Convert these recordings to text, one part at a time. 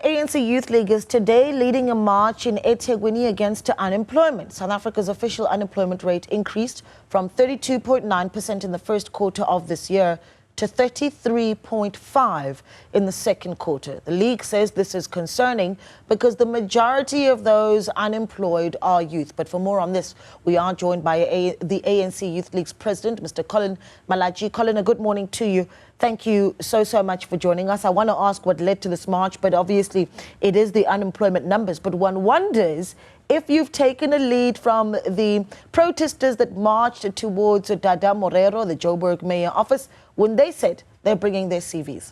ANC Youth League is today leading a march in eThekwini against unemployment. South Africa's official unemployment rate increased from 32.9% in the first quarter of this year to 33.5% in the second quarter. The League says this is concerning because the majority of those unemployed are youth. But for more on this, we are joined by the ANC Youth League's president, Mr. Collen Malatji. Collen, a good morning to you. Thank you so much for joining us. I want to ask what led to this march, but obviously it is the unemployment numbers. But one wonders if you've taken a lead from the protesters that marched towards Dada Morero, the Joburg mayor office, when they said they're bringing their CVs.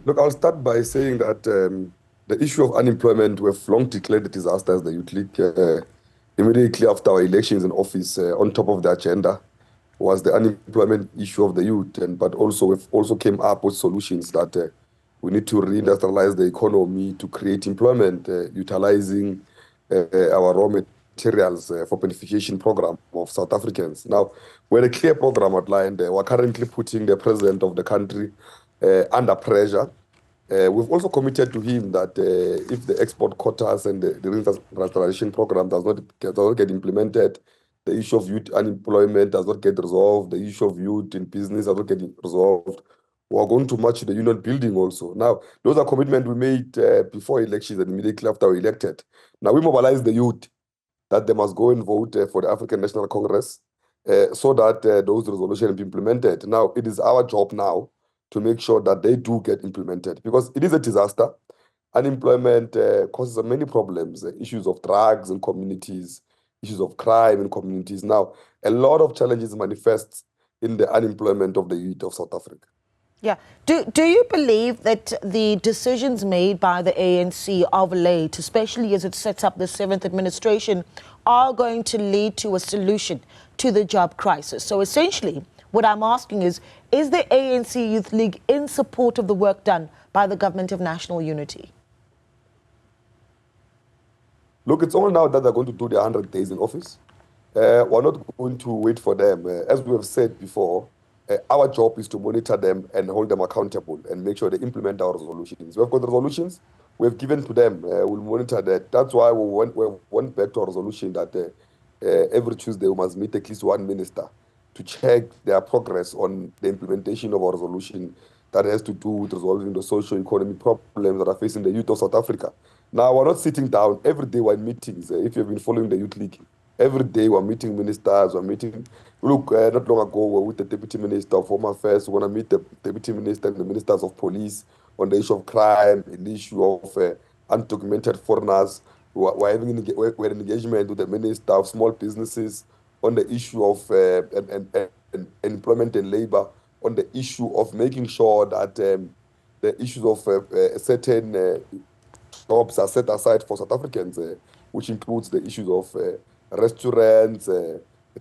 Look, I'll start by saying that the issue of unemployment, we've long declared a disaster as the Youth League. Immediately after our elections in office, on top of the agenda was the unemployment issue of the youth, but also we've also came up with solutions that we need to reindustrialize the economy to create employment, utilizing our raw materials for beneficiation program of South Africans. Now, we had a clear program outlined. We're currently putting the president of the country under pressure. We've also committed to him that if the export quotas and the reindustrialization program does not get implemented, the issue of youth unemployment does not get resolved, the issue of youth in business does not get resolved, we are going to march to the union building also. Now, those are commitments we made before elections and immediately after we elected. Now, we mobilize the youth that they must go and vote for the African National Congress so that those resolutions be implemented. Now, it is our job now to make sure that they do get implemented because it is a disaster. Unemployment causes many problems, issues of drugs in communities, issues of crime in communities. Now, a lot of challenges manifest in the unemployment of the youth of South Africa. Yeah. Do you believe that the decisions made by the ANC of late, especially as it sets up the 7th administration, are going to lead to a solution to the job crisis? So essentially, what I'm asking is the ANC Youth League in support of the work done by the Government of National Unity? Look, it's only now that they're going to do their 100 days in office. We're not going to wait for them. As we have said before, our job is to monitor them and hold them accountable and make sure they implement our resolutions. We've got resolutions we've given to them. We'll monitor that. That's why we went back to our resolution that every Tuesday we must meet at least one minister to check their progress on the implementation of our resolution that has to do with resolving the socio-economic problems that are facing the youth of South Africa. Now, we're not sitting down. Every day we're in meetings. If you've been following the Youth League, every day we're meeting ministers, we're meeting... Look, not long ago, we were with the Deputy Minister of Home Affairs. We're going to meet the Deputy Minister and the Ministers of Police on the issue of crime, and the issue of undocumented foreigners. We're having an engagement with the Minister of Small Businesses on the issue of employment and labor, on the issue of making sure that the issues of certain jobs are set aside for South Africans, which includes the issues of restaurants,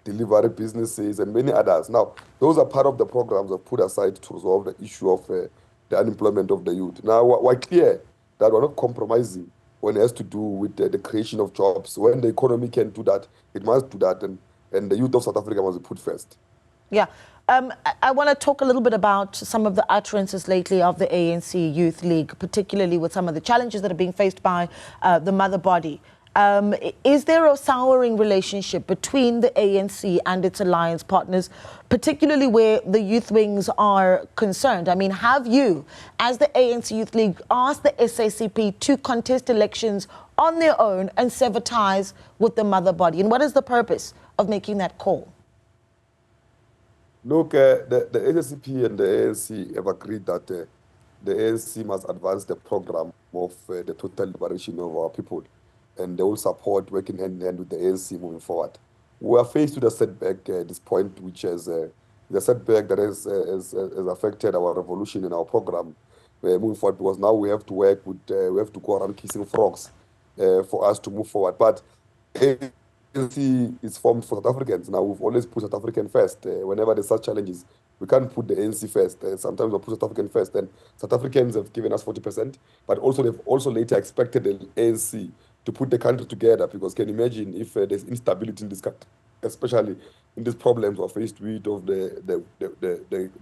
delivery businesses, and many others. Now, those are part of the programs we've put aside to resolve the issue of the unemployment of the youth. Now, we're clear that we're not compromising when it has to do with the creation of jobs. When the economy can do that, it must do that, and the youth of South Africa must be put first. Yeah. I want to talk a little bit about some of the utterances lately of the ANC Youth League, particularly with some of the challenges that are being faced by the mother body. Is there a souring relationship between the ANC and its alliance partners, particularly where the youth wings are concerned? I mean, have you, as the ANC Youth League, asked the SACP to contest elections on their own and sever ties with the mother body? And what is the purpose of making that call? Look, the SACP and the ANC have agreed that the ANC must advance the program of the total liberation of our people, and they will support working hand in hand with the ANC moving forward. We are faced with a setback at this point, which is the setback that has affected our revolution in our program moving forward, because now we have to work with, we have to go around kissing frogs for us to move forward. But ANC is formed for South Africans. Now, we've always put South African first. Whenever there's such challenges, we can't put the ANC first. Sometimes we put South African first. And South Africans have given us 40%, but also they've also later expected the ANC to put the country together, because can you imagine if there's instability in this country, especially in these problems we're faced with of the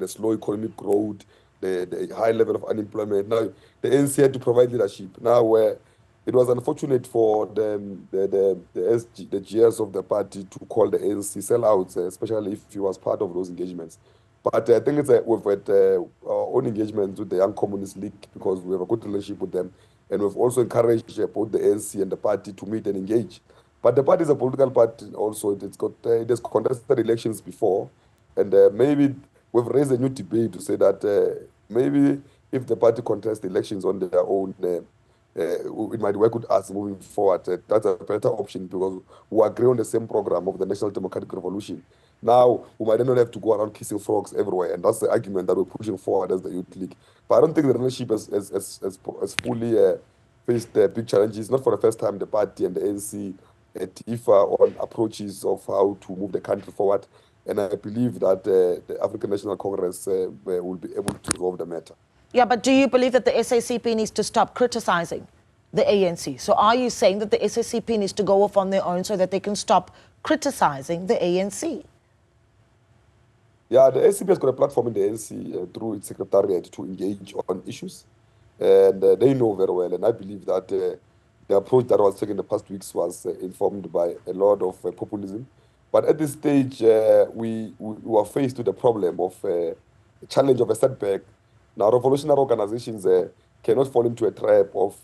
slow economic growth, the high level of unemployment. Now, the ANC had to provide leadership. Now, where it was unfortunate for the GS of the party to call the ANC sellouts, especially if he was part of those engagements. But I think we've had our own engagement with the Young Communist League because we have a good relationship with them. And we've also encouraged both the ANC and the party to meet and engage. But the party is a political party also. It has contested elections before. And maybe we've raised a new debate to say that maybe if the party contests elections on their own, it might work with us moving forward. That's a better option because we agree on the same program of the National Democratic Revolution. Now, we might not have to go around kissing frogs everywhere, and that's the argument that we're pushing forward as the Youth League. But I don't think the relationship has fully faced big challenges. Not for the first time, the party and the ANC differ on approaches of how to move the country forward. And I believe that the African National Congress will be able to resolve the matter. Yeah, but do you believe that the SACP needs to stop criticizing the ANC? So are you saying that the SACP needs to go off on their own so that they can stop criticizing the ANC? Yeah, the SACP has got a platform in the ANC through its secretariat to engage on issues. And they know very well. And I believe that the approach that was taken in the past weeks was informed by a lot of populism. But at this stage, we are faced with the problem of a challenge of a setback. Now, revolutionary organizations cannot fall into a trap of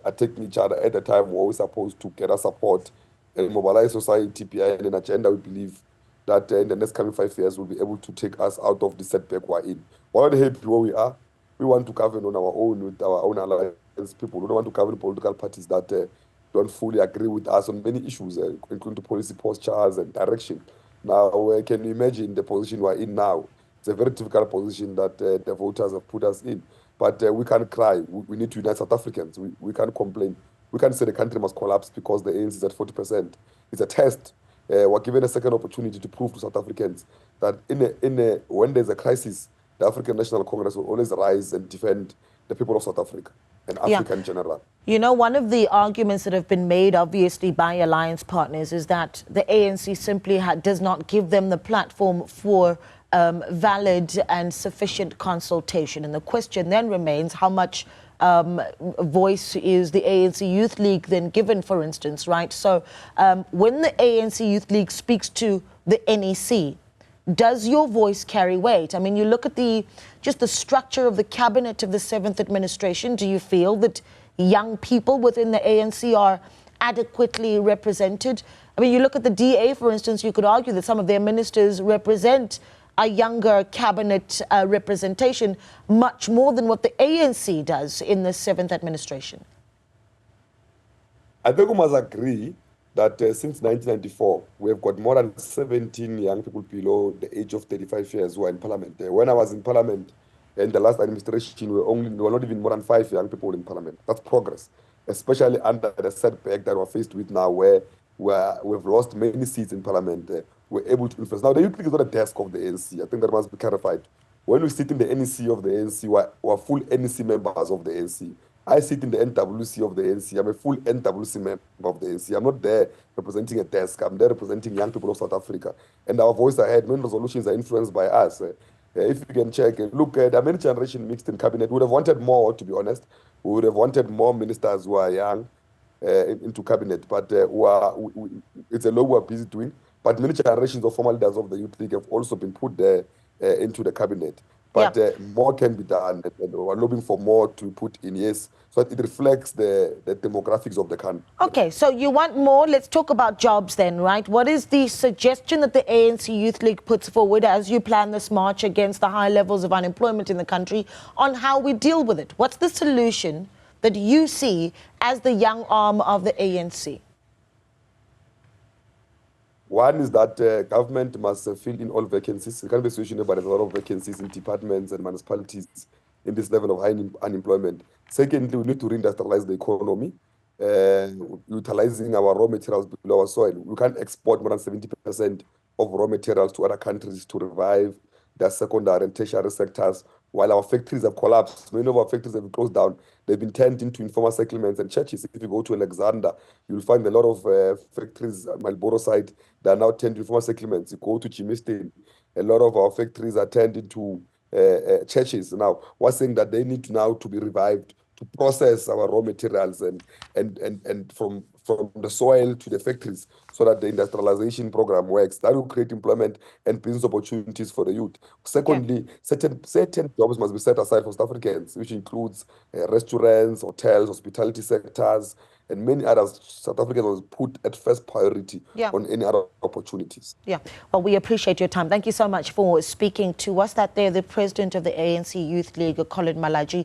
attacking each other at a time where we're supposed to gather support and mobilize society behind an agenda. We believe that in the next coming 5 years, we'll be able to take us out of the setback we're in. We're not happy where we are. We want to govern on our own with our own alliance people. We don't want to govern political parties that don't fully agree with us on many issues, including policy postures and direction. Now, can you imagine the position we're in now? It's a very difficult position that the voters have put us in. But we can't cry. We need to unite South Africans. We can't complain. We can't say the country must collapse because the ANC is at 40%. It's a test. We're given a second opportunity to prove to South Africans that when there's a crisis, the African National Congress will always rise and defend the people of South Africa and Africa in general. You know, one of the arguments that have been made, obviously, by alliance partners is that the ANC simply does not give them the platform for valid and sufficient consultation. And the question then remains, how much voice is the ANC Youth League then given, for instance, right? So when the ANC Youth League speaks to the NEC, does your voice carry weight? I mean, you look at just the structure of the cabinet of the 7th administration. Do you feel that young people within the ANC are adequately represented? I mean, you look at the DA, for instance, you could argue that some of their ministers represent a younger cabinet representation much more than what the ANC does in the 7th administration. I think we must agree that since 1994, we have got more than 17 young people below the age of 35 years who are in parliament. When I was in parliament in the last administration, we were not even more than 5 young people in parliament. That's progress, especially under the setback that we're faced with now, where we've lost many seats in parliament. We're able to influence. Now, the Youth League is not a desk of the ANC. I think that must be clarified. When we sit in the NEC of the ANC, we're full NEC members of the ANC. I sit in the NWC of the ANC. I'm a full NWC member of the ANC. I'm not there representing a desk. I'm there representing young people of South Africa. And our voice ahead, many resolutions are influenced by us. If you can check, look, the many generation mixed in cabinet. We would have wanted more, to be honest. We would have wanted more ministers who are young into cabinet. But it's a lot we're busy doing. But many generations of former leaders of the Youth League have also been put there into the cabinet. But more can be done. And we're looking for more to put in, yes, so that it reflects the demographics of the country. Okay, so you want more. Let's talk about jobs then, right? What is the suggestion that the ANC Youth League puts forward as you plan this march against the high levels of unemployment in the country on how we deal with it? What's the solution that you see as the young arm of the ANC? One is that government must fill in all vacancies. It can't be a situation where there's a lot of vacancies in departments and municipalities in this level of high unemployment. Secondly, we need to reindustrialize the economy, utilizing our raw materials below our soil. We can't export more than 70% of raw materials to other countries to revive their secondary and tertiary sectors, while our factories have collapsed. Many of our factories have closed down. They've been turned into informal settlements and churches. If you go to Alexander, you'll find a lot of factories at Marlborough side that are now turned into informal settlements. You go to Chimiston, a lot of our factories are turned into churches now was saying that they need now to be revived to process our raw materials and from the soil to the factories so that the industrialization program works. That will create employment and business opportunities for the youth. Secondly, certain jobs must be set aside for South Africans, which includes restaurants, hotels, hospitality sectors, and many others. South Africans was put at first priority on any other opportunities. Yeah, well, we appreciate your time. Thank you so much for speaking to us. That there, the president of the ANC Youth League, Collen Malatji.